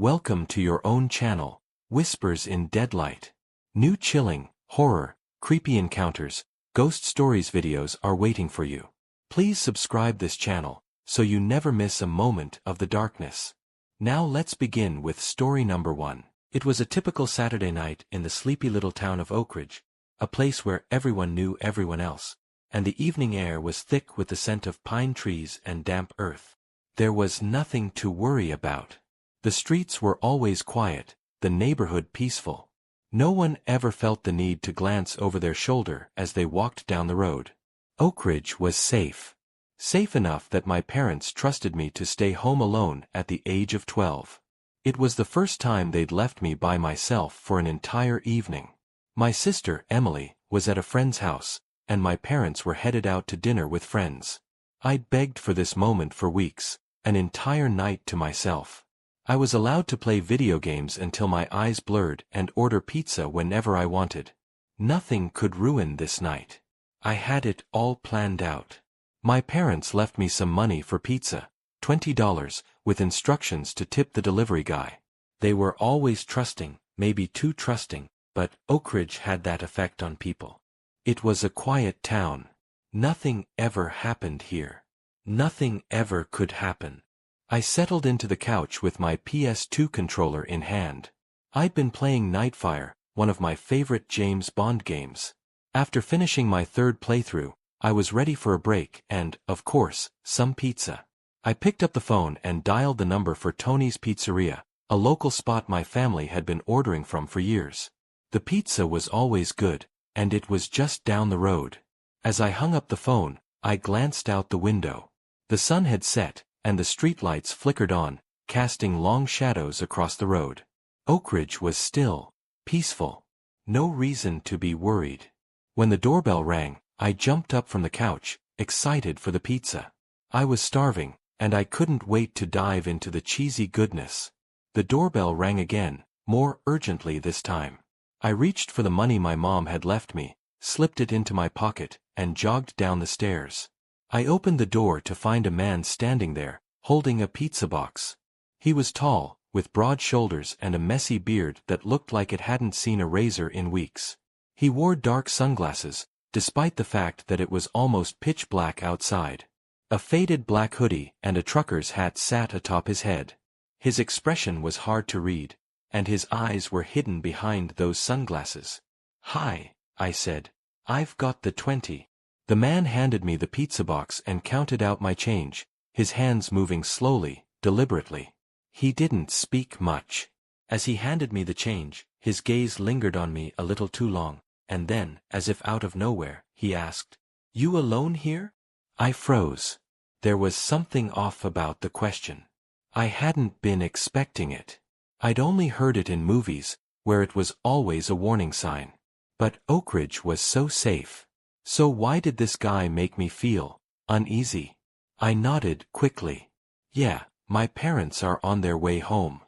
Welcome to your own channel, Whispers in Deadlight. New chilling, horror, creepy encounters, ghost stories videos are waiting for you. Please subscribe this channel, so you never miss a moment of the darkness. Now let's begin with story number 1. It was a typical Saturday night in the sleepy little town of Oak Ridge, a place where everyone knew everyone else, and the evening air was thick with the scent of pine trees and damp earth. There was nothing to worry about. The streets were always quiet, the neighborhood peaceful. No one ever felt the need to glance over their shoulder as they walked down the road. Oak Ridge was safe. Safe enough that my parents trusted me to stay home alone at the age of 12. It was the first time they'd left me by myself for an entire evening. My sister, Emily, was at a friend's house, and my parents were headed out to dinner with friends. I'd begged for this moment for weeks, an entire night to myself. I was allowed to play video games until my eyes blurred and order pizza whenever I wanted. Nothing could ruin this night. I had it all planned out. My parents left me some money for pizza, $20, with instructions to tip the delivery guy. They were always trusting, maybe too trusting, but Oak Ridge had that effect on people. It was a quiet town. Nothing ever happened here. Nothing ever could happen. I settled into the couch with my PS2 controller in hand. I'd been playing Nightfire, one of my favorite James Bond games. After finishing my third playthrough, I was ready for a break and, of course, some pizza. I picked up the phone and dialed the number for Tony's Pizzeria, a local spot my family had been ordering from for years. The pizza was always good, and it was just down the road. As I hung up the phone, I glanced out the window. The sun had set, and the streetlights flickered on, casting long shadows across the road. Oak Ridge was still, peaceful. No reason to be worried. When the doorbell rang, I jumped up from the couch, excited for the pizza. I was starving, and I couldn't wait to dive into the cheesy goodness. The doorbell rang again, more urgently this time. I reached for the money my mom had left me, slipped it into my pocket, and jogged down the stairs. I opened the door to find a man standing there, holding a pizza box. He was tall, with broad shoulders and a messy beard that looked like it hadn't seen a razor in weeks. He wore dark sunglasses, despite the fact that it was almost pitch black outside. A faded black hoodie and a trucker's hat sat atop his head. His expression was hard to read, and his eyes were hidden behind those sunglasses. "Hi," I said. "I've got the 20. The man handed me the pizza box and counted out my change, his hands moving slowly, deliberately. He didn't speak much. As he handed me the change, his gaze lingered on me a little too long, and then, as if out of nowhere, he asked, "You alone here?" I froze. There was something off about the question. I hadn't been expecting it. I'd only heard it in movies, where it was always a warning sign. But Oak Ridge was so safe. So why did this guy make me feel uneasy? I nodded quickly. "Yeah, my parents are on their way home."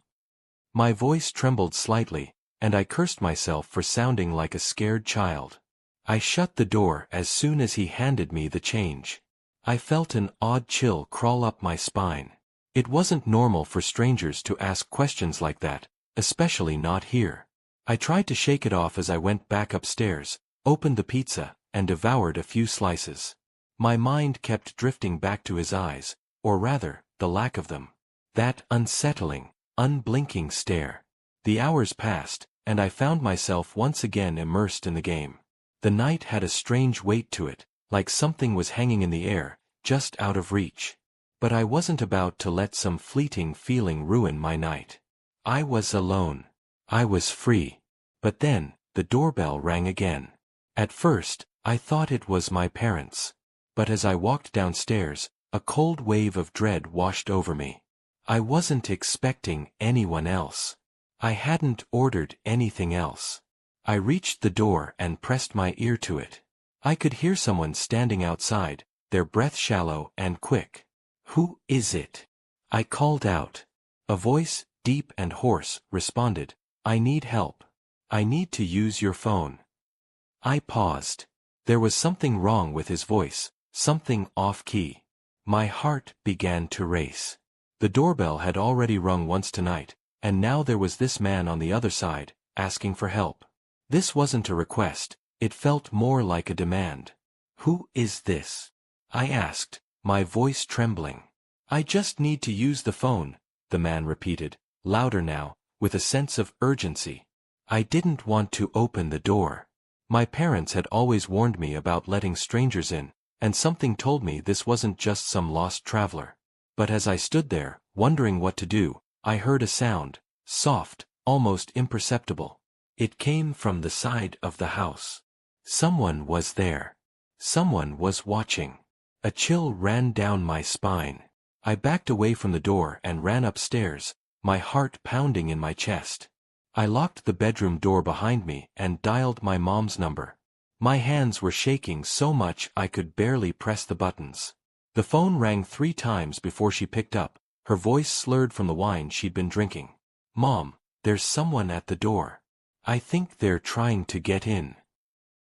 My voice trembled slightly, and I cursed myself for sounding like a scared child. I shut the door as soon as he handed me the change. I felt an odd chill crawl up my spine. It wasn't normal for strangers to ask questions like that, especially not here. I tried to shake it off as I went back upstairs, opened the pizza, and devoured a few slices. My mind kept drifting back to his eyes, or rather, the lack of them. That unsettling, unblinking stare. The hours passed, and I found myself once again immersed in the game. The night had a strange weight to it, like something was hanging in the air, just out of reach. But I wasn't about to let some fleeting feeling ruin my night. I was alone. I was free. But then, the doorbell rang again. At first, I thought it was my parents. But as I walked downstairs, a cold wave of dread washed over me. I wasn't expecting anyone else. I hadn't ordered anything else. I reached the door and pressed my ear to it. I could hear someone standing outside, their breath shallow and quick. "Who is it?" I called out. A voice, deep and hoarse, responded, "I need help. I need to use your phone." I paused. There was something wrong with his voice, something off-key. My heart began to race. The doorbell had already rung once tonight, and now there was this man on the other side, asking for help. This wasn't a request, it felt more like a demand. "Who is this?" I asked, my voice trembling. "I just need to use the phone," the man repeated, louder now, with a sense of urgency. I didn't want to open the door. My parents had always warned me about letting strangers in, and something told me this wasn't just some lost traveler. But as I stood there, wondering what to do, I heard a sound, soft, almost imperceptible. It came from the side of the house. Someone was there. Someone was watching. A chill ran down my spine. I backed away from the door and ran upstairs, my heart pounding in my chest. I locked the bedroom door behind me and dialed my mom's number. My hands were shaking so much I could barely press the buttons. The phone rang 3 times before she picked up, her voice slurred from the wine she'd been drinking. "Mom, there's someone at the door. I think they're trying to get in."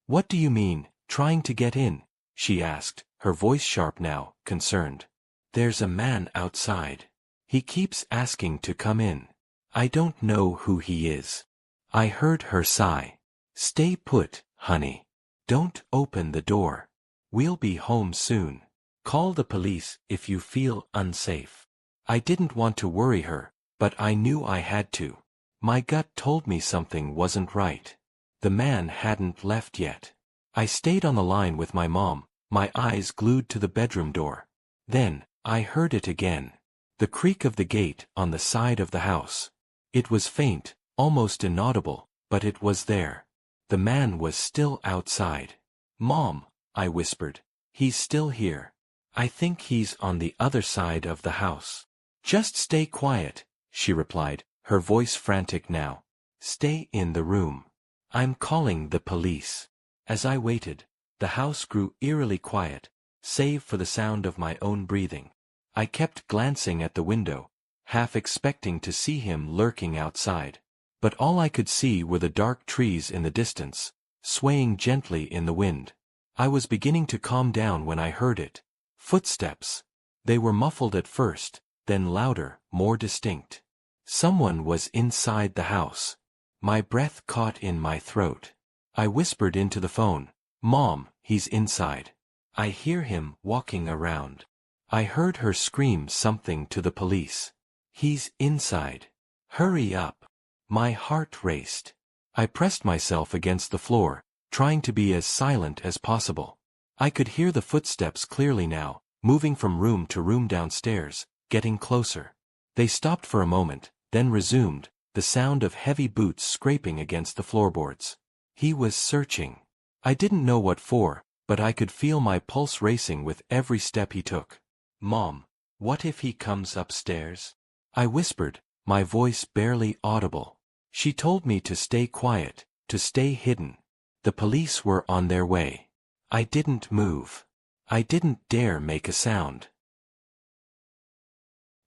"What do you mean, trying to get in?" she asked, her voice sharp now, concerned. "There's a man outside. He keeps asking to come in. I don't know who he is." I heard her sigh. "Stay put, honey. Don't open the door. We'll be home soon. Call the police if you feel unsafe." I didn't want to worry her, but I knew I had to. My gut told me something wasn't right. The man hadn't left yet. I stayed on the line with my mom, my eyes glued to the bedroom door. Then, I heard it again. The creak of the gate on the side of the house. It was faint, almost inaudible, but it was there. The man was still outside. "Mom," I whispered. "He's still here. I think he's on the other side of the house." "Just stay quiet," she replied, her voice frantic now. "Stay in the room. I'm calling the police." As I waited, the house grew eerily quiet, save for the sound of my own breathing. I kept glancing at the window, half expecting to see him lurking outside. But all I could see were the dark trees in the distance, swaying gently in the wind. I was beginning to calm down when I heard it. Footsteps. They were muffled at first, then louder, more distinct. Someone was inside the house. My breath caught in my throat. I whispered into the phone, "Mom, he's inside. I hear him walking around." I heard her scream something to the police. "He's inside. Hurry up." My heart raced. I pressed myself against the floor, trying to be as silent as possible. I could hear the footsteps clearly now, moving from room to room downstairs, getting closer. They stopped for a moment, then resumed, the sound of heavy boots scraping against the floorboards. He was searching. I didn't know what for, but I could feel my pulse racing with every step he took. "Mom, what if he comes upstairs?" I whispered, my voice barely audible. She told me to stay quiet, to stay hidden. The police were on their way. I didn't move. I didn't dare make a sound.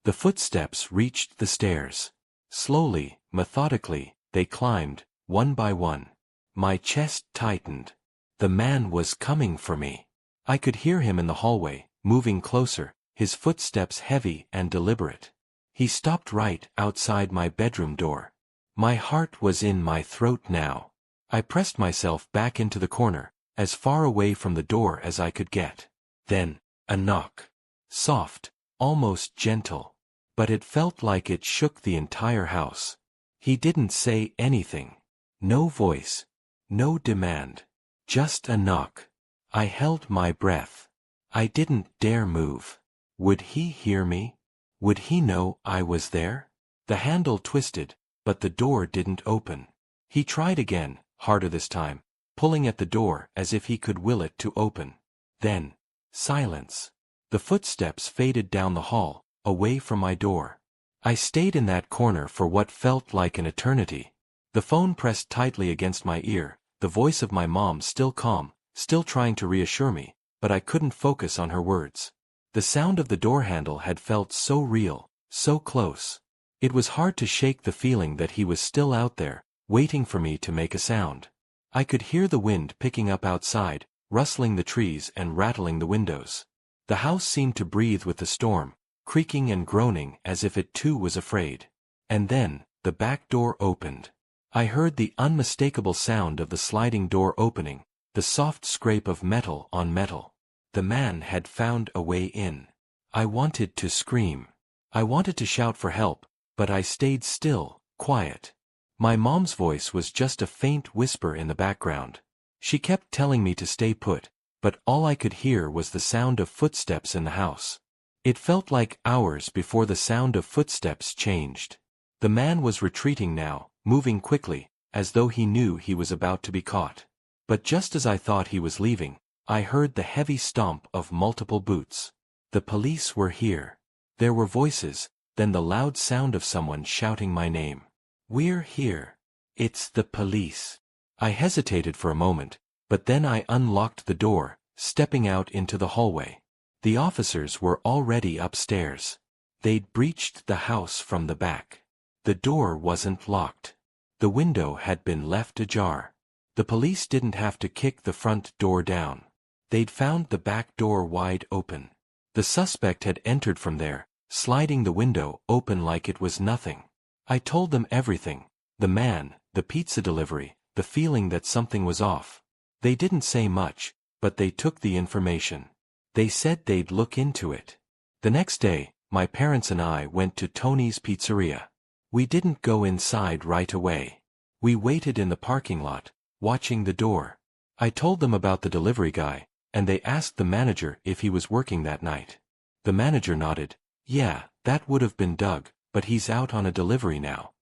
The footsteps reached the stairs. Slowly, methodically, they climbed, one by one. My chest tightened. The man was coming for me. I could hear him in the hallway, moving closer, his footsteps heavy and deliberate. He stopped right outside my bedroom door. My heart was in my throat now. I pressed myself back into the corner, as far away from the door as I could get. Then, a knock. Soft, almost gentle. But it felt like it shook the entire house. He didn't say anything. No voice. No demand. Just a knock. I held my breath. I didn't dare move. Would he hear me? Would he know I was there? The handle twisted, but the door didn't open. He tried again, harder this time, pulling at the door as if he could will it to open. Then, silence. The footsteps faded down the hall, away from my door. I stayed in that corner for what felt like an eternity. The phone pressed tightly against my ear, the voice of my mom still calm, still trying to reassure me, but I couldn't focus on her words. The sound of the door handle had felt so real, so close. It was hard to shake the feeling that he was still out there, waiting for me to make a sound. I could hear the wind picking up outside, rustling the trees and rattling the windows. The house seemed to breathe with the storm, creaking and groaning as if it too was afraid. And then, the back door opened. I heard the unmistakable sound of the sliding door opening, the soft scrape of metal on metal. The man had found a way in. I wanted to scream. I wanted to shout for help, but I stayed still, quiet. My mom's voice was just a faint whisper in the background. She kept telling me to stay put, but all I could hear was the sound of footsteps in the house. It felt like hours before the sound of footsteps changed. The man was retreating now, moving quickly, as though he knew he was about to be caught. But just as I thought he was leaving, I heard the heavy stomp of multiple boots. The police were here. There were voices, then the loud sound of someone shouting my name. "We're here. It's the police." I hesitated for a moment, but then I unlocked the door, stepping out into the hallway. The officers were already upstairs. They'd breached the house from the back. The door wasn't locked. The window had been left ajar. The police didn't have to kick the front door down. They'd found the back door wide open. The suspect had entered from there, sliding the window open like it was nothing. I told them everything: the man, the pizza delivery, the feeling that something was off. They didn't say much, but they took the information. They said they'd look into it. The next day, my parents and I went to Tony's Pizzeria. We didn't go inside right away. We waited in the parking lot, watching the door. I told them about the delivery guy, and they asked the manager if he was working that night. The manager nodded. "Yeah, that would have been Doug, but he's out on a delivery now."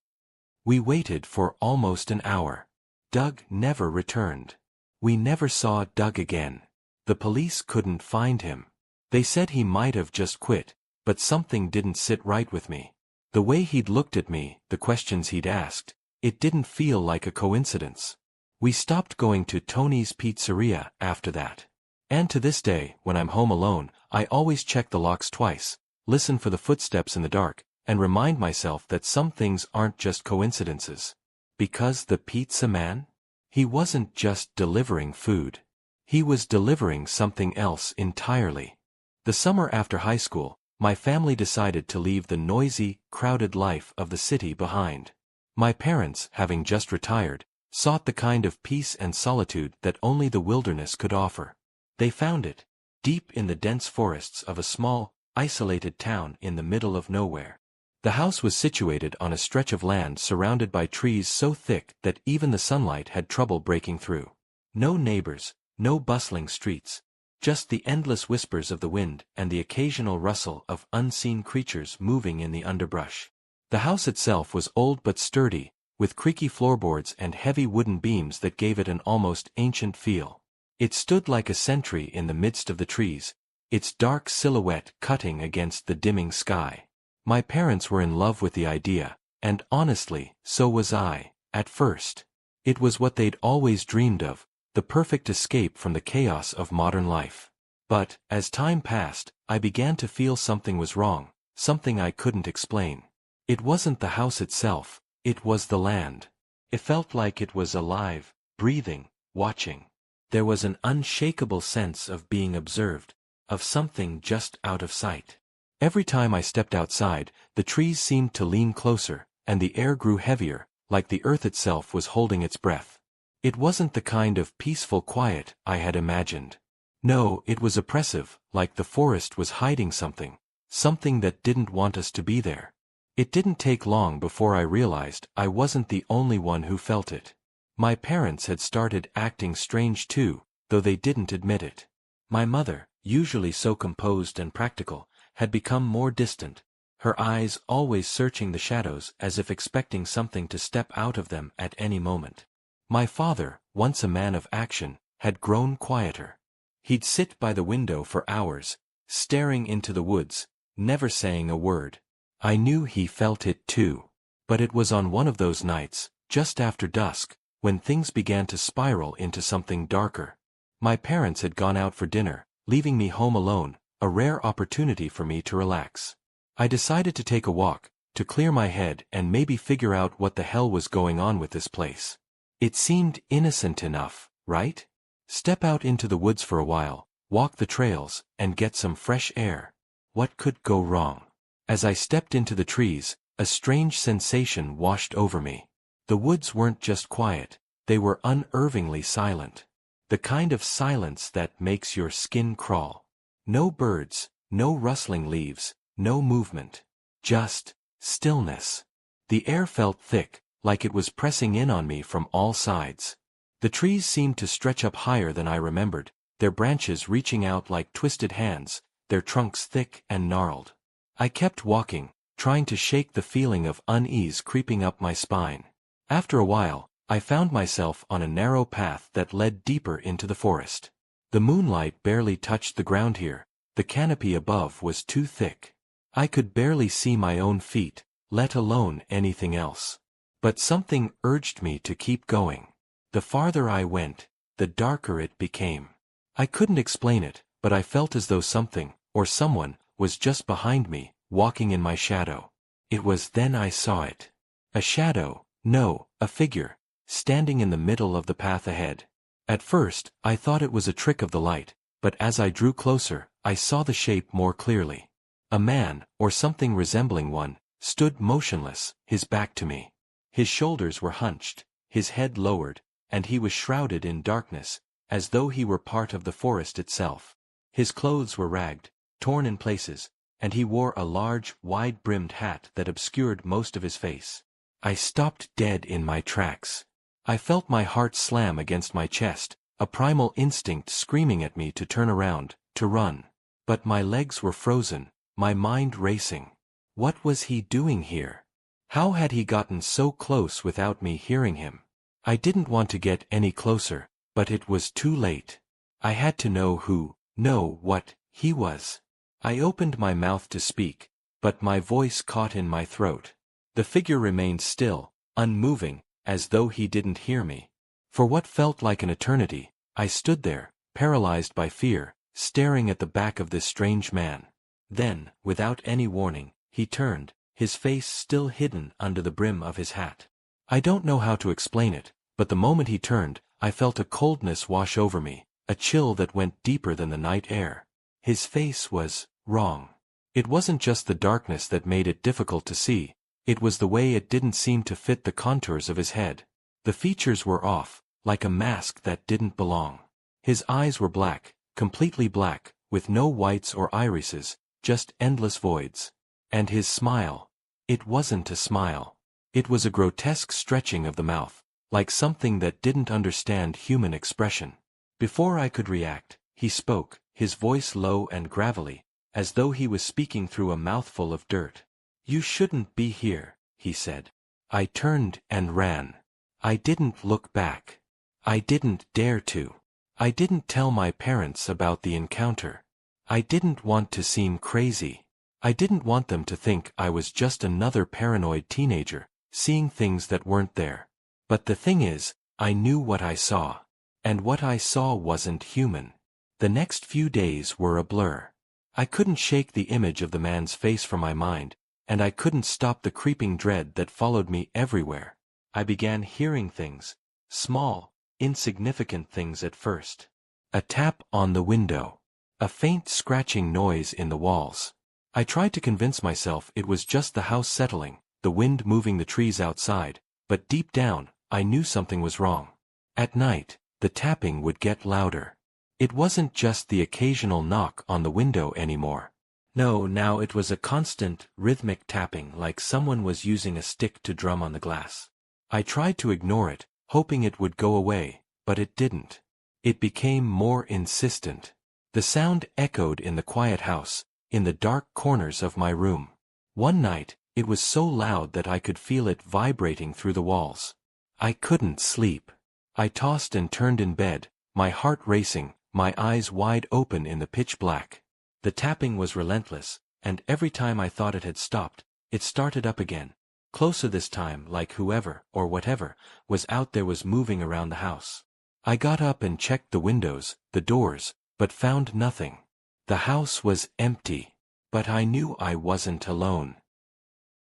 We waited for almost an hour. Doug never returned. We never saw Doug again. The police couldn't find him. They said he might have just quit, but something didn't sit right with me. The way he'd looked at me, the questions he'd asked, it didn't feel like a coincidence. We stopped going to Tony's Pizzeria after that. And to this day, when I'm home alone, I always check the locks twice, listen for the footsteps in the dark, and remind myself that some things aren't just coincidences. Because the pizza man? He wasn't just delivering food. He was delivering something else entirely. The summer after high school, my family decided to leave the noisy, crowded life of the city behind. My parents, having just retired, sought the kind of peace and solitude that only the wilderness could offer. They found it, deep in the dense forests of a small, isolated town in the middle of nowhere. The house was situated on a stretch of land surrounded by trees so thick that even the sunlight had trouble breaking through. No neighbors, no bustling streets, just the endless whispers of the wind and the occasional rustle of unseen creatures moving in the underbrush. The house itself was old but sturdy, with creaky floorboards and heavy wooden beams that gave it an almost ancient feel. It stood like a sentry in the midst of the trees, its dark silhouette cutting against the dimming sky. My parents were in love with the idea, and honestly, so was I, at first. It was what they'd always dreamed of, the perfect escape from the chaos of modern life. But, as time passed, I began to feel something was wrong, something I couldn't explain. It wasn't the house itself, it was the land. It felt like it was alive, breathing, watching. There was an unshakable sense of being observed, of something just out of sight. Every time I stepped outside, the trees seemed to lean closer, and the air grew heavier, like the earth itself was holding its breath. It wasn't the kind of peaceful quiet I had imagined. No, it was oppressive, like the forest was hiding something, something that didn't want us to be there. It didn't take long before I realized I wasn't the only one who felt it. My parents had started acting strange too, though they didn't admit it. My mother, usually so composed and practical, had become more distant, her eyes always searching the shadows as if expecting something to step out of them at any moment. My father, once a man of action, had grown quieter. He'd sit by the window for hours, staring into the woods, never saying a word. I knew he felt it too. But it was on one of those nights, just after dusk, when things began to spiral into something darker. My parents had gone out for dinner, leaving me home alone, a rare opportunity for me to relax. I decided to take a walk, to clear my head and maybe figure out what the hell was going on with this place. It seemed innocent enough, right? Step out into the woods for a while, walk the trails, and get some fresh air. What could go wrong? As I stepped into the trees, A strange sensation washed over me. The woods weren't just quiet, they were unnervingly silent. The kind of silence that makes your skin crawl. No birds, no rustling leaves, no movement. Just stillness. The air felt thick, like it was pressing in on me from all sides. The trees seemed to stretch up higher than I remembered, their branches reaching out like twisted hands, their trunks thick and gnarled. I kept walking, trying to shake the feeling of unease creeping up my spine. After a while, I found myself on a narrow path that led deeper into the forest. The moonlight barely touched the ground here, the canopy above was too thick. I could barely see my own feet, let alone anything else. But something urged me to keep going. The farther I went, the darker it became. I couldn't explain it, but I felt as though something, or someone, was just behind me, walking in my shadow. It was then I saw it. A shadow, no, a figure, standing in the middle of the path ahead. At first, I thought it was a trick of the light, but as I drew closer, I saw the shape more clearly. A man, or something resembling one, stood motionless, his back to me. His shoulders were hunched, his head lowered, and he was shrouded in darkness, as though he were part of the forest itself. His clothes were ragged, torn in places, and he wore a large, wide-brimmed hat that obscured most of his face. I stopped dead in my tracks. I felt my heart slam against my chest, a primal instinct screaming at me to turn around, to run. But my legs were frozen, my mind racing. What was he doing here? How had he gotten so close without me hearing him? I didn't want to get any closer, but it was too late. I had to know what he was. I opened my mouth to speak, but my voice caught in my throat. The figure remained still, unmoving, as though he didn't hear me. For what felt like an eternity, I stood there, paralyzed by fear, staring at the back of this strange man. Then, without any warning, he turned, his face still hidden under the brim of his hat. I don't know how to explain it, but the moment he turned, I felt a coldness wash over me, a chill that went deeper than the night air. His face was wrong. It wasn't just the darkness that made it difficult to see, it was the way it didn't seem to fit the contours of his head. The features were off, like a mask that didn't belong. His eyes were black, completely black, with no whites or irises, just endless voids. And his smile. It wasn't a smile. It was a grotesque stretching of the mouth, like something that didn't understand human expression. Before I could react, he spoke, his voice low and gravelly, as though he was speaking through a mouthful of dirt. "You shouldn't be here," he said. I turned and ran. I didn't look back. I didn't dare to. I didn't tell my parents about the encounter. I didn't want to seem crazy. I didn't want them to think I was just another paranoid teenager, seeing things that weren't there. But the thing is, I knew what I saw. And what I saw wasn't human. The next few days were a blur. I couldn't shake the image of the man's face from my mind, and I couldn't stop the creeping dread that followed me everywhere. I began hearing things, small, insignificant things at first. A tap on the window. A faint scratching noise in the walls. I tried to convince myself it was just the house settling, the wind moving the trees outside, but deep down, I knew something was wrong. At night, the tapping would get louder. It wasn't just the occasional knock on the window anymore. No, now it was a constant, rhythmic tapping like someone was using a stick to drum on the glass. I tried to ignore it, hoping it would go away, but it didn't. It became more insistent. The sound echoed in the quiet house, in the dark corners of my room. One night, it was so loud that I could feel it vibrating through the walls. I couldn't sleep. I tossed and turned in bed, my heart racing, my eyes wide open in the pitch black. The tapping was relentless, and every time I thought it had stopped, it started up again, closer this time, like whoever, or whatever, was out there was moving around the house. I got up and checked the windows, the doors, but found nothing. The house was empty, but I knew I wasn't alone.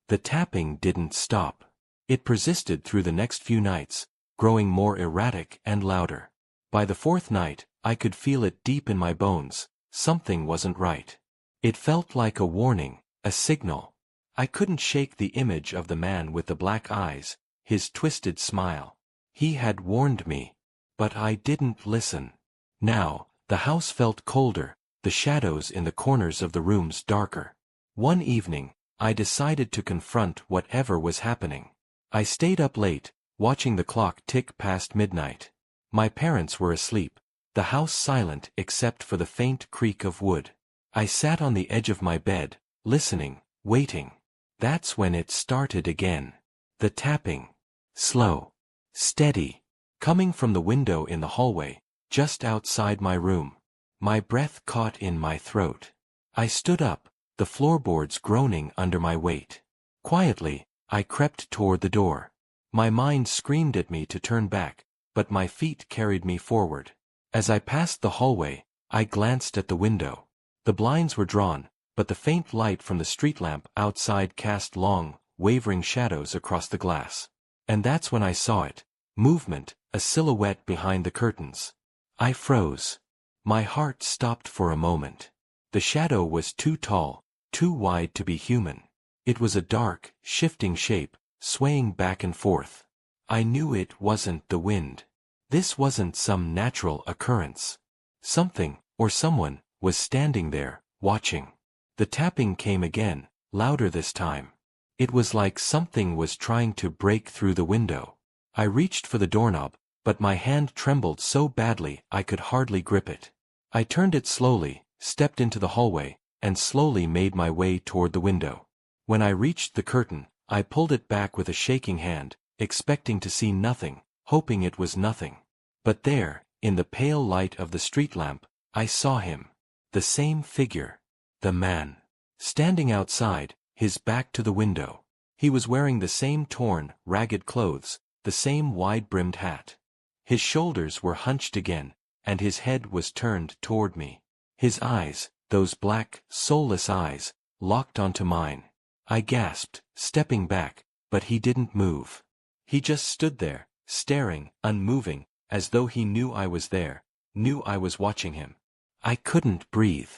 The tapping didn't stop. It persisted through the next few nights, growing more erratic and louder. By the fourth night, I could feel it deep in my bones. Something wasn't right. It felt like a warning, a signal. I couldn't shake the image of the man with the black eyes, his twisted smile. He had warned me. But I didn't listen. Now, the house felt colder, the shadows in the corners of the rooms darker. One evening, I decided to confront whatever was happening. I stayed up late, watching the clock tick past midnight. My parents were asleep, the house silent except for the faint creak of wood. I sat on the edge of my bed, listening, waiting. That's when it started again. The tapping. Slow. Steady. Coming from the window in the hallway, just outside my room. My breath caught in my throat. I stood up, the floorboards groaning under my weight. Quietly, I crept toward the door. My mind screamed at me to turn back, but my feet carried me forward. As I passed the hallway, I glanced at the window. The blinds were drawn, but the faint light from the street lamp outside cast long, wavering shadows across the glass. And that's when I saw it. Movement, a silhouette behind the curtains. I froze. My heart stopped for a moment. The shadow was too tall, too wide to be human. It was a dark, shifting shape, swaying back and forth. I knew it wasn't the wind. This wasn't some natural occurrence. Something, or someone, was standing there, watching. The tapping came again, louder this time. It was like something was trying to break through the window. I reached for the doorknob, but my hand trembled so badly I could hardly grip it. I turned it slowly, stepped into the hallway, and slowly made my way toward the window. When I reached the curtain, I pulled it back with a shaking hand, expecting to see nothing, hoping it was nothing. But there, in the pale light of the street lamp, I saw him. The same figure. The man. Standing outside, his back to the window. He was wearing the same torn, ragged clothes, the same wide-brimmed hat. His shoulders were hunched again, and his head was turned toward me. His eyes, those black, soulless eyes, locked onto mine. I gasped, stepping back, but he didn't move. He just stood there, staring, unmoving, as though he knew I was there, knew I was watching him. I couldn't breathe.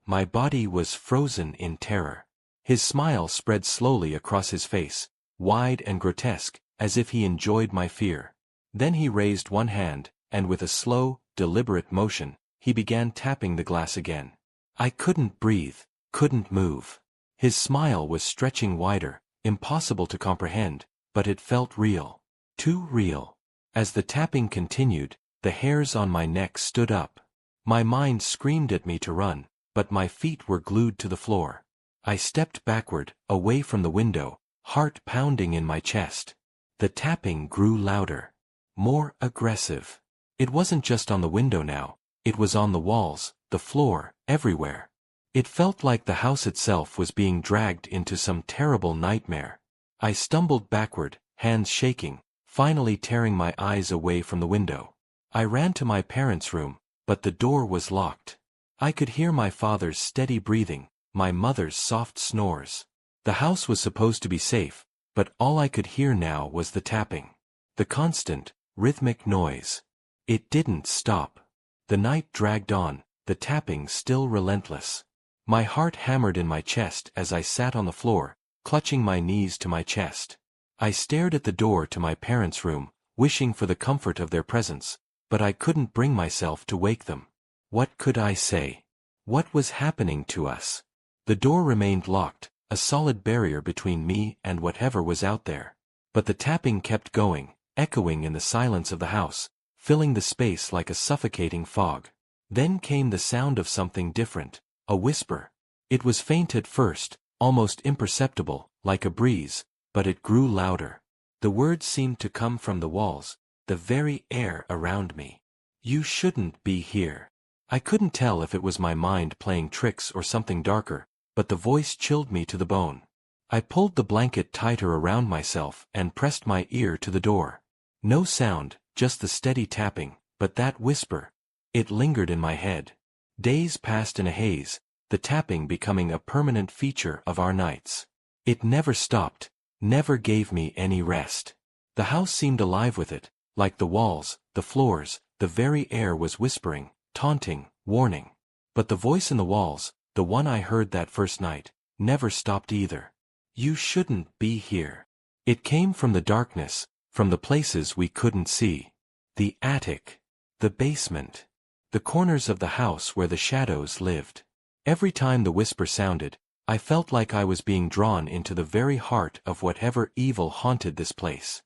My body was frozen in terror. His smile spread slowly across his face, wide and grotesque, as if he enjoyed my fear. Then he raised one hand, and with a slow, deliberate motion, he began tapping the glass again. I couldn't breathe, couldn't move. His smile was stretching wider, impossible to comprehend, but it felt real. Too real. As the tapping continued, the hairs on my neck stood up. My mind screamed at me to run, but my feet were glued to the floor. I stepped backward, away from the window, heart pounding in my chest. The tapping grew louder. More aggressive. It wasn't just on the window now, it was on the walls, the floor, everywhere. It felt like the house itself was being dragged into some terrible nightmare. I stumbled backward, hands shaking, finally tearing my eyes away from the window. I ran to my parents' room, but the door was locked. I could hear my father's steady breathing, my mother's soft snores. The house was supposed to be safe, but all I could hear now was the tapping. The constant, rhythmic noise. It didn't stop. The night dragged on, the tapping still relentless. My heart hammered in my chest as I sat on the floor, clutching my knees to my chest. I stared at the door to my parents' room, wishing for the comfort of their presence, but I couldn't bring myself to wake them. What could I say? What was happening to us? The door remained locked, a solid barrier between me and whatever was out there. But the tapping kept going, echoing in the silence of the house, filling the space like a suffocating fog. Then came the sound of something different, a whisper. It was faint at first, almost imperceptible, like a breeze, but it grew louder. The words seemed to come from the walls, the very air around me. You shouldn't be here. I couldn't tell if it was my mind playing tricks or something darker, but the voice chilled me to the bone. I pulled the blanket tighter around myself and pressed my ear to the door. No sound, just the steady tapping, but that whisper. It lingered in my head. Days passed in a haze, the tapping becoming a permanent feature of our nights. It never stopped, never gave me any rest. The house seemed alive with it, like the walls, the floors, the very air was whispering, taunting, warning. But the voice in the walls, the one I heard that first night, never stopped either. You shouldn't be here. It came from the darkness, from the places we couldn't see. The attic. The basement. The corners of the house where the shadows lived. Every time the whisper sounded, I felt like I was being drawn into the very heart of whatever evil haunted this place.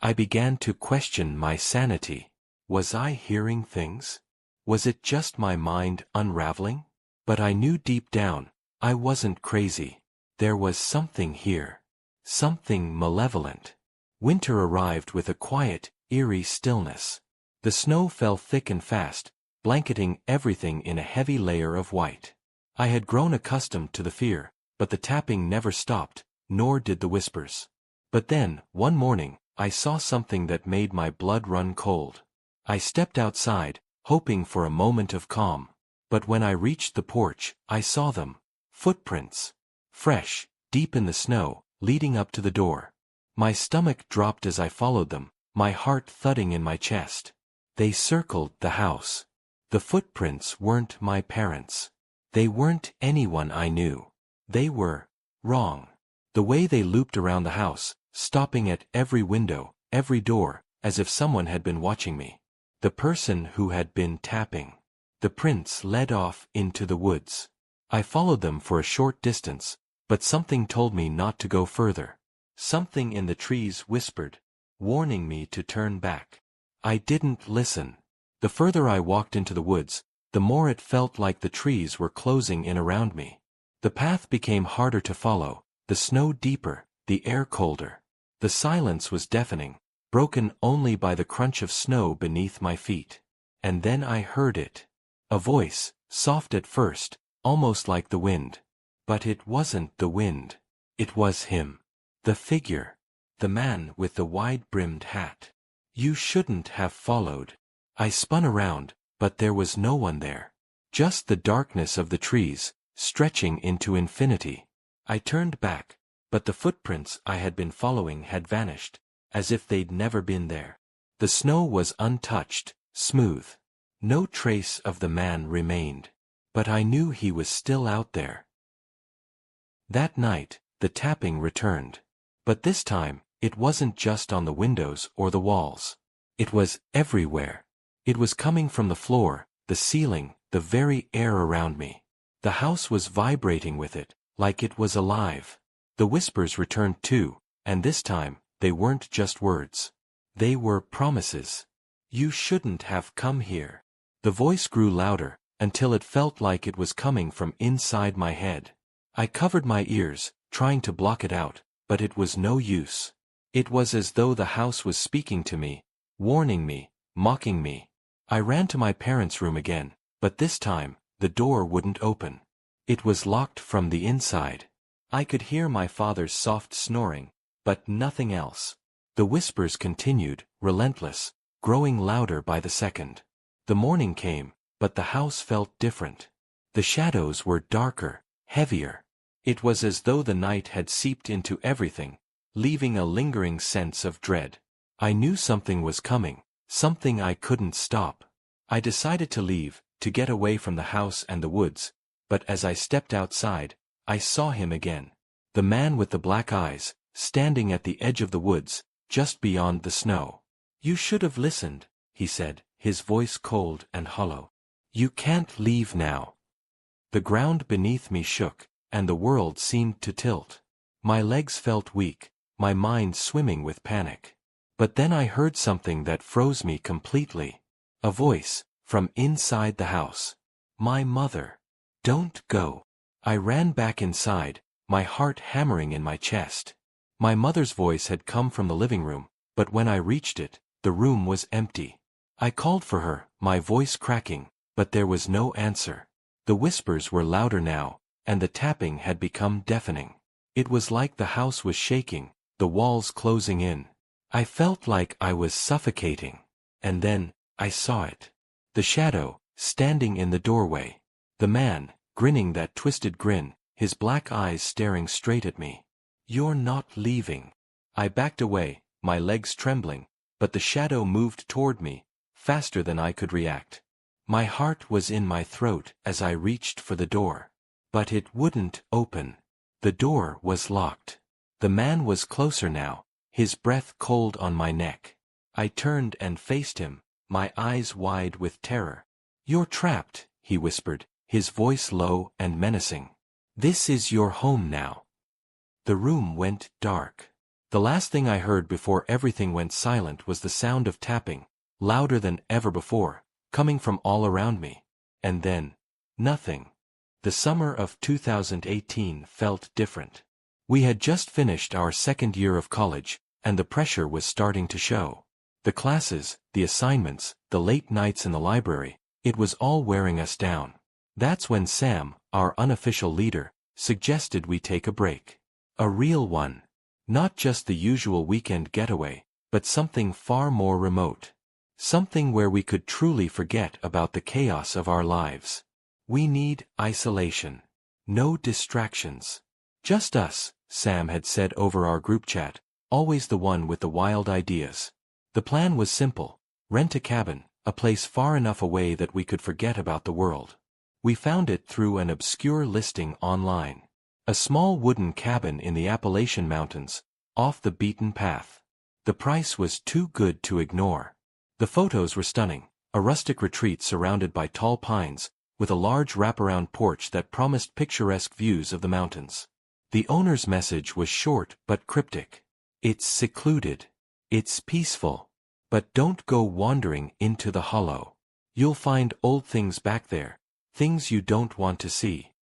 I began to question my sanity. Was I hearing things? Was it just my mind unraveling? But I knew deep down, I wasn't crazy. There was something here. Something malevolent. Winter arrived with a quiet, eerie stillness. The snow fell thick and fast, blanketing everything in a heavy layer of white. I had grown accustomed to the fear, but the tapping never stopped, nor did the whispers. But then, one morning, I saw something that made my blood run cold. I stepped outside, hoping for a moment of calm. But when I reached the porch, I saw them. Footprints. Fresh, deep in the snow, leading up to the door. My stomach dropped as I followed them, my heart thudding in my chest. They circled the house. The footprints weren't my parents. They weren't anyone I knew. They were wrong. The way they looped around the house, stopping at every window, every door, as if someone had been watching me. The person who had been tapping. The prints led off into the woods. I followed them for a short distance, but something told me not to go further. Something in the trees whispered, warning me to turn back. I didn't listen. The further I walked into the woods, the more it felt like the trees were closing in around me. The path became harder to follow, the snow deeper, the air colder. The silence was deafening, broken only by the crunch of snow beneath my feet. And then I heard it. A voice, soft at first, almost like the wind. But it wasn't the wind. It was him. The figure. The man with the wide-brimmed hat. You shouldn't have followed. I spun around, but there was no one there. Just the darkness of the trees, stretching into infinity. I turned back, but the footprints I had been following had vanished, as if they'd never been there. The snow was untouched, smooth. No trace of the man remained. But I knew he was still out there. That night, the tapping returned. But this time, it wasn't just on the windows or the walls. It was everywhere. It was coming from the floor, the ceiling, the very air around me. The house was vibrating with it, like it was alive. The whispers returned too, and this time, they weren't just words. They were promises. You shouldn't have come here. The voice grew louder, until it felt like it was coming from inside my head. I covered my ears, trying to block it out, but it was no use. It was as though the house was speaking to me, warning me, mocking me. I ran to my parents' room again, but this time, the door wouldn't open. It was locked from the inside. I could hear my father's soft snoring, but nothing else. The whispers continued, relentless, growing louder by the second. The morning came, but the house felt different. The shadows were darker, heavier. It was as though the night had seeped into everything, leaving a lingering sense of dread. I knew something was coming, something I couldn't stop. I decided to leave, to get away from the house and the woods, but as I stepped outside, I saw him again. The man with the black eyes, standing at the edge of the woods, just beyond the snow. You should have listened, he said, his voice cold and hollow. You can't leave now. The ground beneath me shook, and the world seemed to tilt. My legs felt weak, my mind swimming with panic. But then I heard something that froze me completely. A voice, from inside the house. My mother. Don't go. I ran back inside, my heart hammering in my chest. My mother's voice had come from the living room, but when I reached it, the room was empty. I called for her, my voice cracking, but there was no answer. The whispers were louder now, and the tapping had become deafening. It was like the house was shaking, the walls closing in. I felt like I was suffocating. And then, I saw it. The shadow, standing in the doorway. The man, grinning that twisted grin, his black eyes staring straight at me. You're not leaving. I backed away, my legs trembling, but the shadow moved toward me, faster than I could react. My heart was in my throat as I reached for the door. But it wouldn't open. The door was locked. The man was closer now, his breath cold on my neck. I turned and faced him, my eyes wide with terror. "You're trapped," he whispered, his voice low and menacing. "This is your home now." The room went dark. The last thing I heard before everything went silent was the sound of tapping, louder than ever before, coming from all around me. And then, nothing. The summer of 2018 felt different. We had just finished our second year of college, and the pressure was starting to show. The classes, the assignments, the late nights in the library, it was all wearing us down. That's when Sam, our unofficial leader, suggested we take a break. A real one. Not just the usual weekend getaway, but something far more remote. Something where we could truly forget about the chaos of our lives. We need isolation. No distractions. Just us, Sam had said over our group chat, always the one with the wild ideas. The plan was simple: rent a cabin, a place far enough away that we could forget about the world. We found it through an obscure listing online. A small wooden cabin in the Appalachian Mountains, off the beaten path. The price was too good to ignore. The photos were stunning, a rustic retreat surrounded by tall pines, with a large wraparound porch that promised picturesque views of the mountains. The owner's message was short but cryptic. "It's secluded. It's peaceful. But don't go wandering into the hollow. You'll find old things back there, things you don't want to see."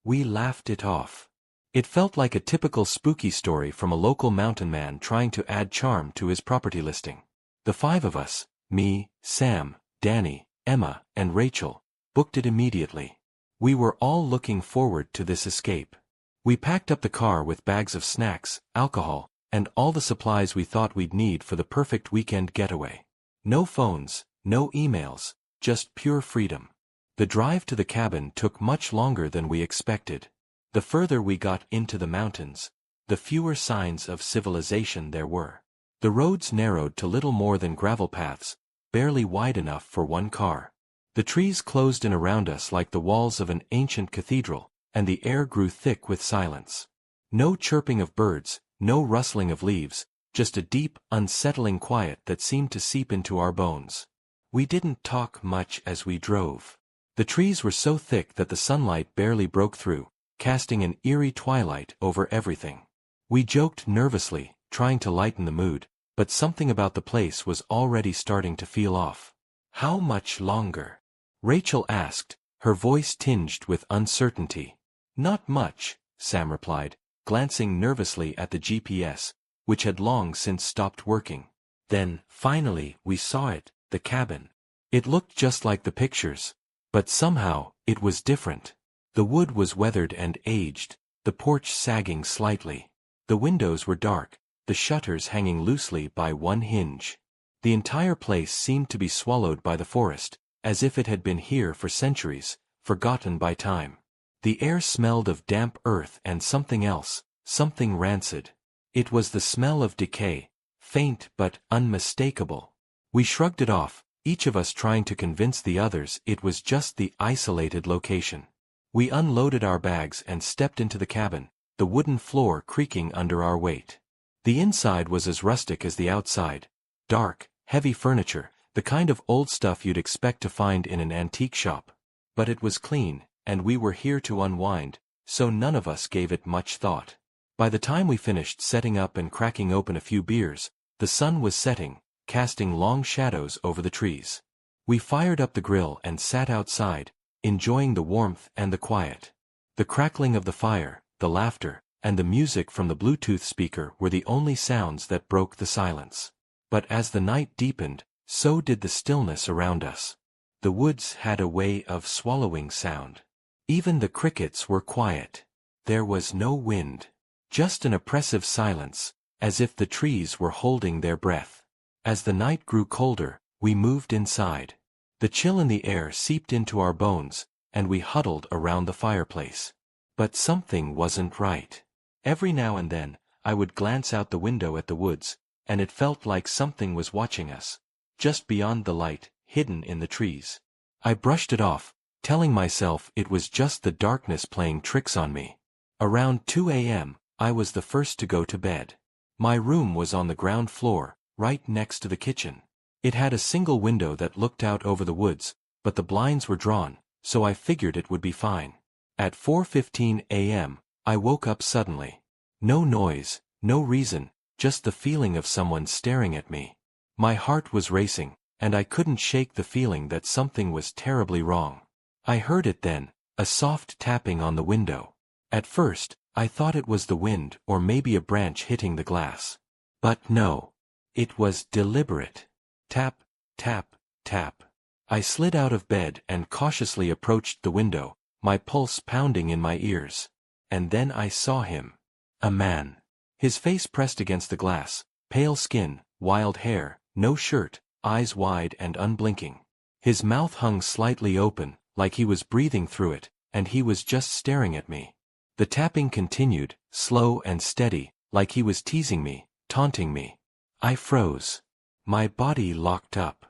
We laughed it off. It felt like a typical spooky story from a local mountain man trying to add charm to his property listing. The five of us, me, Sam, Danny, Emma, and Rachel, booked it immediately. We were all looking forward to this escape. We packed up the car with bags of snacks, alcohol, and all the supplies we thought we'd need for the perfect weekend getaway. No phones, no emails, just pure freedom. The drive to the cabin took much longer than we expected. The further we got into the mountains, the fewer signs of civilization there were. The roads narrowed to little more than gravel paths, barely wide enough for one car. The trees closed in around us like the walls of an ancient cathedral, and the air grew thick with silence. No chirping of birds, no rustling of leaves, just a deep, unsettling quiet that seemed to seep into our bones. We didn't talk much as we drove. The trees were so thick that the sunlight barely broke through, casting an eerie twilight over everything. We joked nervously, trying to lighten the mood, but something about the place was already starting to feel off. "How much longer?" Rachel asked, her voice tinged with uncertainty. "Not much," Sam replied, glancing nervously at the GPS, which had long since stopped working. Then, finally, we saw it, the cabin. It looked just like the pictures. But somehow, it was different. The wood was weathered and aged, the porch sagging slightly. The windows were dark, the shutters hanging loosely by one hinge. The entire place seemed to be swallowed by the forest, as if it had been here for centuries, forgotten by time. The air smelled of damp earth and something else, something rancid. It was the smell of decay, faint but unmistakable. We shrugged it off, each of us trying to convince the others it was just the isolated location. We unloaded our bags and stepped into the cabin, the wooden floor creaking under our weight. The inside was as rustic as the outside. Dark, heavy furniture, the kind of old stuff you'd expect to find in an antique shop. But it was clean, and we were here to unwind, so none of us gave it much thought. By the time we finished setting up and cracking open a few beers, the sun was setting, casting long shadows over the trees. We fired up the grill and sat outside, enjoying the warmth and the quiet. The crackling of the fire, the laughter, and the music from the Bluetooth speaker were the only sounds that broke the silence. But as the night deepened, so did the stillness around us. The woods had a way of swallowing sound. Even the crickets were quiet. There was no wind. Just an oppressive silence, as if the trees were holding their breath. As the night grew colder, we moved inside. The chill in the air seeped into our bones, and we huddled around the fireplace. But something wasn't right. Every now and then, I would glance out the window at the woods, and it felt like something was watching us, just beyond the light, hidden in the trees. I brushed it off, telling myself it was just the darkness playing tricks on me. Around 2 a.m., I was the first to go to bed. My room was on the ground floor, right next to the kitchen. It had a single window that looked out over the woods, but the blinds were drawn, so I figured it would be fine. At 4:15 a.m., I woke up suddenly. No noise, no reason, just the feeling of someone staring at me. My heart was racing, and I couldn't shake the feeling that something was terribly wrong. I heard it then, a soft tapping on the window. At first, I thought it was the wind or maybe a branch hitting the glass. But no. It was deliberate. Tap, tap, tap. I slid out of bed and cautiously approached the window, my pulse pounding in my ears. And then I saw him. A man. His face pressed against the glass, pale skin, wild hair, no shirt, eyes wide and unblinking. His mouth hung slightly open, like he was breathing through it, and he was just staring at me. The tapping continued, slow and steady, like he was teasing me, taunting me. I froze. My body locked up.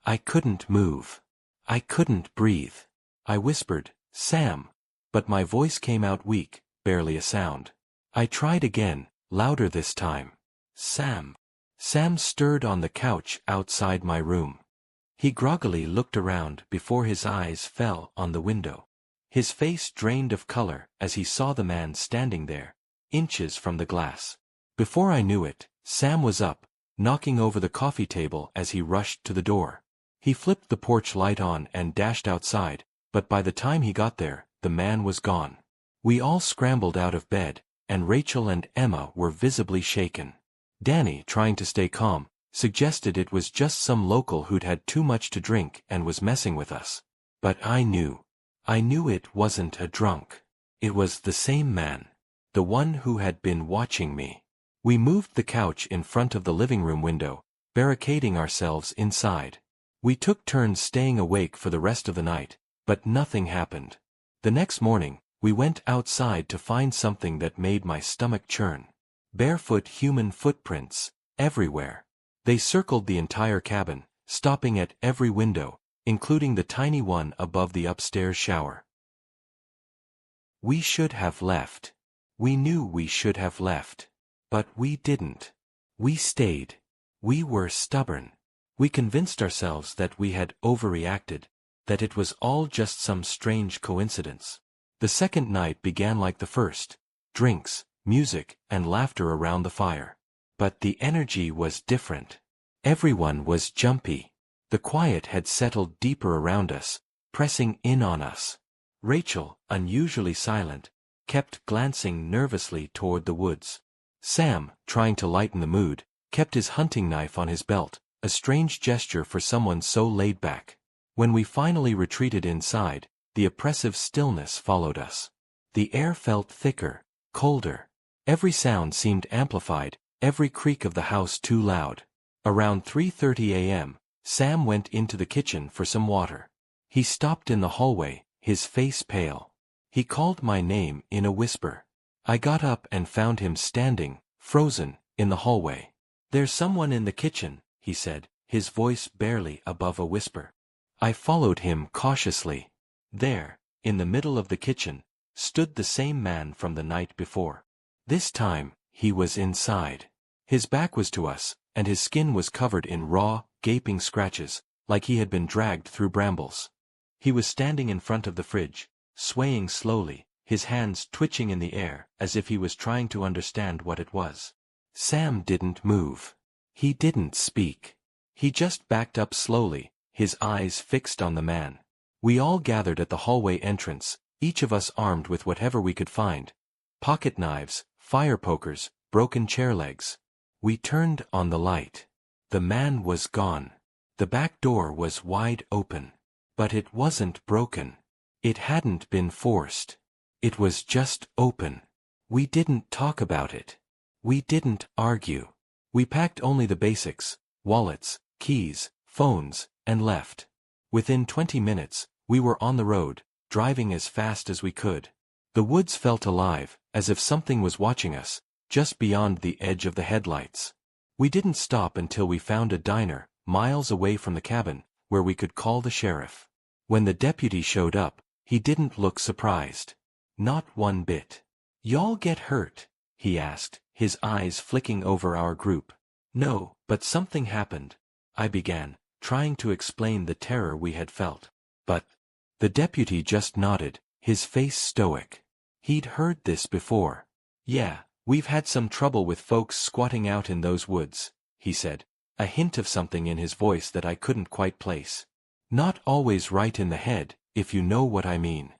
I couldn't move. I couldn't breathe. I whispered, "Sam," but my voice came out weak, barely a sound. I tried again, louder this time. "Sam." Sam stirred on the couch outside my room. He groggily looked around before his eyes fell on the window. His face drained of color as he saw the man standing there, inches from the glass. Before I knew it, Sam was up, knocking over the coffee table as he rushed to the door. He flipped the porch light on and dashed outside, but by the time he got there, the man was gone. We all scrambled out of bed, and Rachel and Emma were visibly shaken. Danny, trying to stay calm, suggested it was just some local who'd had too much to drink and was messing with us. But I knew it wasn't a drunk. It was the same man. The one who had been watching me. We moved the couch in front of the living room window, barricading ourselves inside. We took turns staying awake for the rest of the night, but nothing happened. The next morning, we went outside to find something that made my stomach churn. Barefoot human footprints, everywhere. They circled the entire cabin, stopping at every window, including the tiny one above the upstairs shower. We should have left. We knew we should have left. But we didn't. We stayed. We were stubborn. We convinced ourselves that we had overreacted, that it was all just some strange coincidence. The second night began like the first. Drinks, music, and laughter around the fire. But the energy was different. Everyone was jumpy. The quiet had settled deeper around us, pressing in on us. Rachel, unusually silent, kept glancing nervously toward the woods. Sam, trying to lighten the mood, kept his hunting knife on his belt, a strange gesture for someone so laid back. When we finally retreated inside, the oppressive stillness followed us. The air felt thicker, colder. Every sound seemed amplified, every creak of the house too loud. Around 3:30 a.m., Sam went into the kitchen for some water. He stopped in the hallway, his face pale. He called my name in a whisper. I got up and found him standing, frozen, in the hallway. "There's someone in the kitchen," he said, his voice barely above a whisper. I followed him cautiously. There, in the middle of the kitchen, stood the same man from the night before. This time, he was inside. His back was to us, and his skin was covered in raw, gaping scratches, like he had been dragged through brambles. He was standing in front of the fridge, swaying slowly, his hands twitching in the air as if he was trying to understand what it was. Sam didn't move. He didn't speak. He just backed up slowly, his eyes fixed on the man. We all gathered at the hallway entrance, each of us armed with whatever we could find. Pocket knives, fire pokers, broken chair legs. We turned on the light. The man was gone. The back door was wide open. But it wasn't broken. It hadn't been forced. It was just open. We didn't talk about it. We didn't argue. We packed only the basics, wallets, keys, phones, and left. Within 20 minutes, we were on the road, driving as fast as we could. The woods felt alive, as if something was watching us, just beyond the edge of the headlights. We didn't stop until we found a diner, miles away from the cabin, where we could call the sheriff. When the deputy showed up, he didn't look surprised. Not one bit. "Y'all get hurt?" he asked, his eyes flicking over our group. No, but something happened, I began, trying to explain the terror we had felt. But the deputy just nodded, his face stoic. He'd heard this before. Yeah, we've had some trouble with folks squatting out in those woods, he said, a hint of something in his voice that I couldn't quite place. Not always right in the head, if you know what I mean.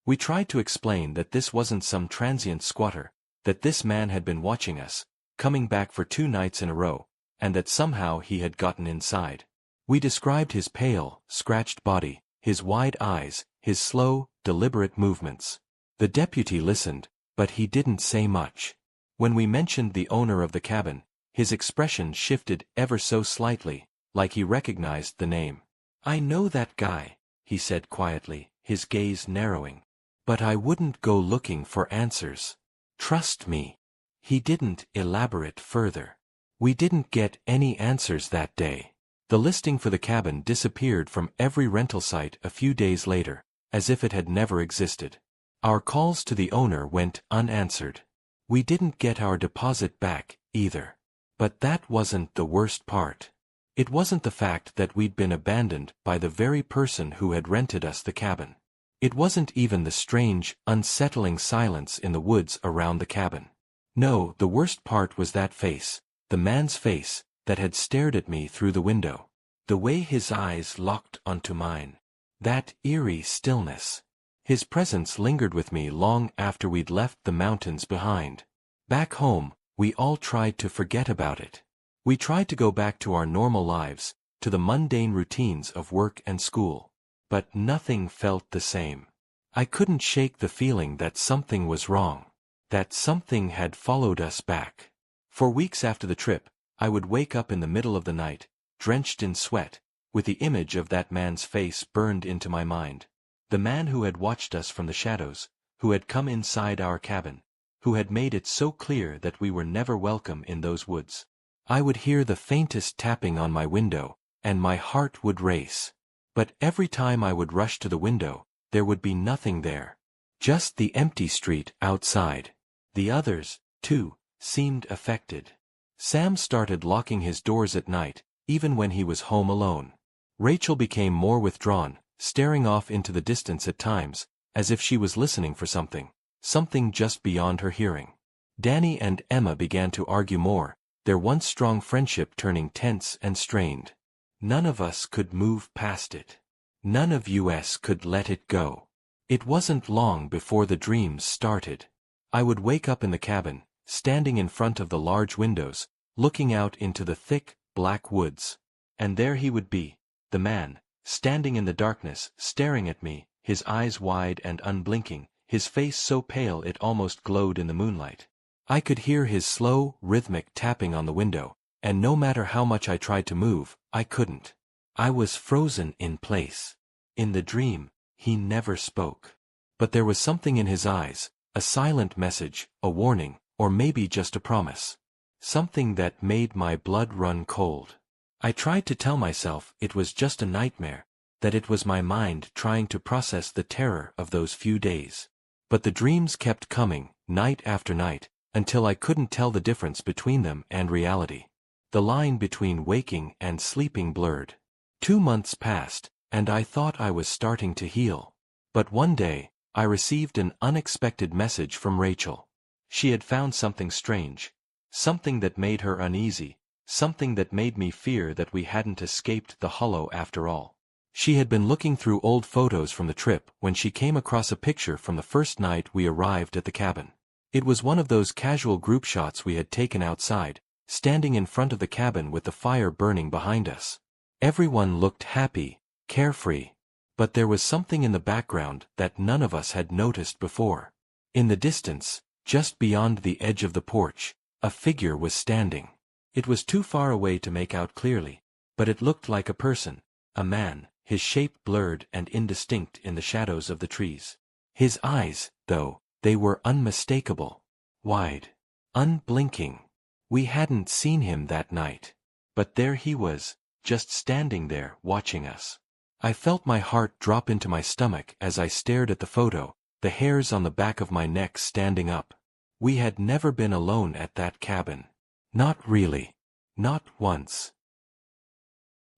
We tried to explain that this wasn't some transient squatter, that this man had been watching us, coming back for 2 nights in a row, and that somehow he had gotten inside. We described his pale, scratched body, his wide eyes, his slow, deliberate movements. The deputy listened, but he didn't say much. When we mentioned the owner of the cabin, his expression shifted ever so slightly, like he recognized the name. I know that guy, he said quietly, his gaze narrowing. But I wouldn't go looking for answers. Trust me. He didn't elaborate further. We didn't get any answers that day. The listing for the cabin disappeared from every rental site a few days later, as if it had never existed. Our calls to the owner went unanswered. We didn't get our deposit back, either. But that wasn't the worst part. It wasn't the fact that we'd been abandoned by the very person who had rented us the cabin. It wasn't even the strange, unsettling silence in the woods around the cabin. No, the worst part was that face, the man's face, that had stared at me through the window. The way his eyes locked onto mine. That eerie stillness. His presence lingered with me long after we'd left the mountains behind. Back home, we all tried to forget about it. We tried to go back to our normal lives, to the mundane routines of work and school. But nothing felt the same. I couldn't shake the feeling that something was wrong. That something had followed us back. For weeks after the trip, I would wake up in the middle of the night, drenched in sweat, with the image of that man's face burned into my mind. The man who had watched us from the shadows, who had come inside our cabin, who had made it so clear that we were never welcome in those woods. I would hear the faintest tapping on my window, and my heart would race. But every time I would rush to the window, there would be nothing there. Just the empty street outside. The others, too, seemed affected. Sam started locking his doors at night, even when he was home alone. Rachel became more withdrawn, staring off into the distance at times, as if she was listening for something just beyond her hearing. Danny and Emma began to argue more, their once strong friendship turning tense and strained. None of us could move past it. None of us could let it go. It wasn't long before the dreams started. I would wake up in the cabin, standing in front of the large windows, looking out into the thick, black woods. And there he would be, the man, standing in the darkness, staring at me, his eyes wide and unblinking, his face so pale it almost glowed in the moonlight. I could hear his slow, rhythmic tapping on the window, and no matter how much I tried to move, I couldn't. I was frozen in place. In the dream, he never spoke. But there was something in his eyes, a silent message, a warning, or maybe just a promise. Something that made my blood run cold. I tried to tell myself it was just a nightmare, that it was my mind trying to process the terror of those few days. But the dreams kept coming, night after night, until I couldn't tell the difference between them and reality. The line between waking and sleeping blurred. 2 months passed, and I thought I was starting to heal. But one day, I received an unexpected message from Rachel. She had found something strange. Something that made her uneasy. Something that made me fear that we hadn't escaped the hollow after all. She had been looking through old photos from the trip when she came across a picture from the first night we arrived at the cabin. It was one of those casual group shots we had taken outside, standing in front of the cabin with the fire burning behind us. Everyone looked happy, carefree. But there was something in the background that none of us had noticed before. In the distance, just beyond the edge of the porch, a figure was standing. It was too far away to make out clearly, but it looked like a person, a man, his shape blurred and indistinct in the shadows of the trees. His eyes, though, they were unmistakable. Wide. Unblinking. We hadn't seen him that night. But there he was, just standing there watching us. I felt my heart drop into my stomach as I stared at the photo, the hairs on the back of my neck standing up. We had never been alone at that cabin. Not really. Not once.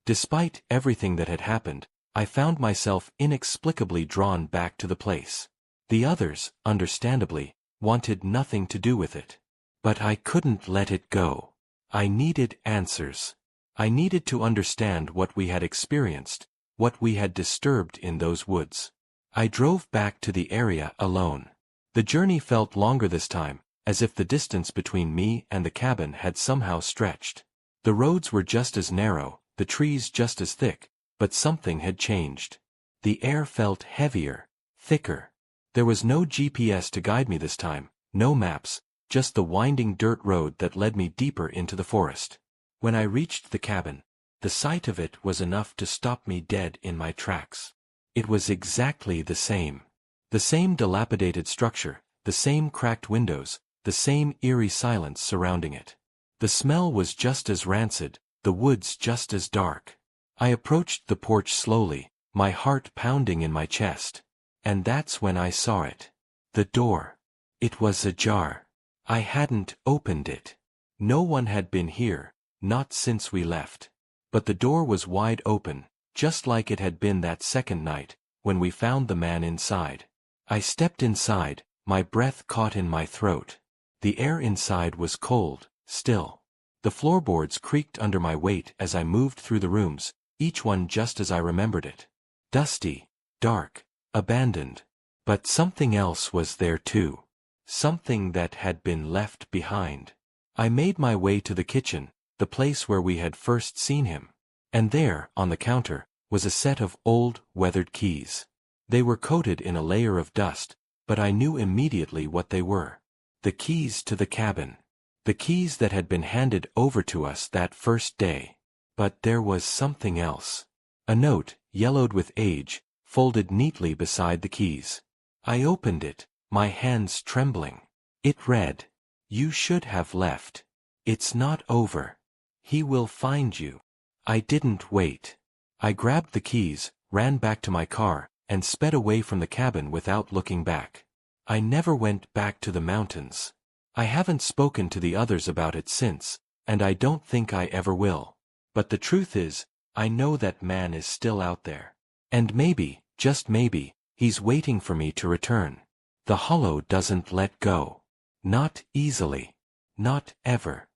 Despite everything that had happened, I found myself inexplicably drawn back to the place. The others, understandably, wanted nothing to do with it. But I couldn't let it go. I needed answers. I needed to understand what we had experienced, what we had disturbed in those woods. I drove back to the area alone. The journey felt longer this time, as if the distance between me and the cabin had somehow stretched. The roads were just as narrow, the trees just as thick, but something had changed. The air felt heavier, thicker. There was no GPS to guide me this time, no maps, just the winding dirt road that led me deeper into the forest. When I reached the cabin, the sight of it was enough to stop me dead in my tracks. It was exactly the same. The same dilapidated structure, the same cracked windows, the same eerie silence surrounding it. The smell was just as rancid, the woods just as dark. I approached the porch slowly, my heart pounding in my chest. And that's when I saw it. The door. It was ajar. I hadn't opened it. No one had been here, not since we left. But the door was wide open, just like it had been that second night, when we found the man inside. I stepped inside, my breath caught in my throat. The air inside was cold, still. The floorboards creaked under my weight as I moved through the rooms, each one just as I remembered it. Dusty, dark, abandoned. But something else was there too. Something that had been left behind. I made my way to the kitchen, the place where we had first seen him. And there, on the counter, was a set of old, weathered keys. They were coated in a layer of dust, but I knew immediately what they were. The keys to the cabin. The keys that had been handed over to us that first day. But there was something else. A note, yellowed with age, folded neatly beside the keys. I opened it, my hands trembling. It read, "You should have left. It's not over. He will find you." I didn't wait. I grabbed the keys, ran back to my car, and sped away from the cabin without looking back. I never went back to the mountains. I haven't spoken to the others about it since, and I don't think I ever will. But the truth is, I know that man is still out there. And maybe, just maybe, he's waiting for me to return. The hollow doesn't let go. Not easily. Not ever.